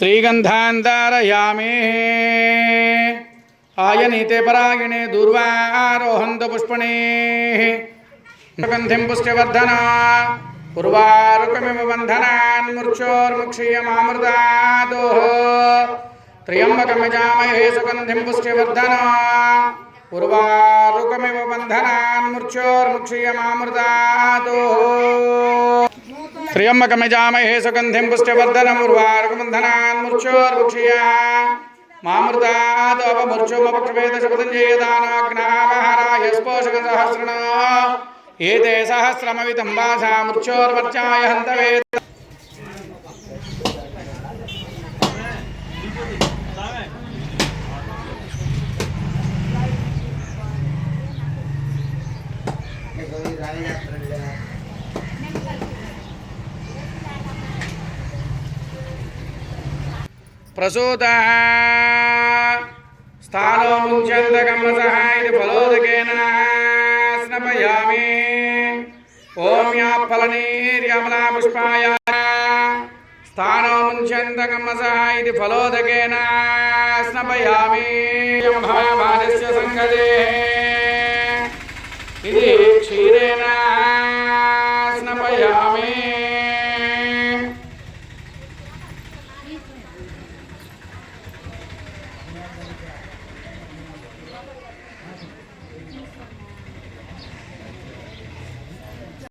श्रीगन्धान्धारयामि आयनीते परायणे दूर्वारोहन्त पुष्पणे गन्धिं पुष्टिवर्धना उर्वारुकमिव बन्धनान् मूर्च्छोर्मुक्षीयमामृतादोः त्र्यम्बकं यजामहे सुगन्धिं पुष्टिवर्धना उर्वारुकमिव बन्धनान् मूर्च्छोर्मुक्षीयमामृतादोः त्र्यम्बकं यजामहे सुगन्धिं पुष्टिवर्धनम् उर्वारुकबन्धनान् मूर्च्छोर्मुक्षीयमामृतादो अपमूर्च्छोमपक्षवेद शपथञ्जयदानाग्नावहाराय स्पोषकसहस्रणा एते सहस्रमवितं वासा मूर्च्छोर्वर्चाय हन्तवेत् प्रसूतः स्थानो मुञ्चन्तकमसः इति फलोदकेन स्नपयामि ॐ या फलनीर्यमला पुष्पाय स्थानो मुञ्चन्तकमसः इति फलोदकेन स्नपयामि महाभारस्य सङ्गतेः इति क्षीरेण स्नपयामि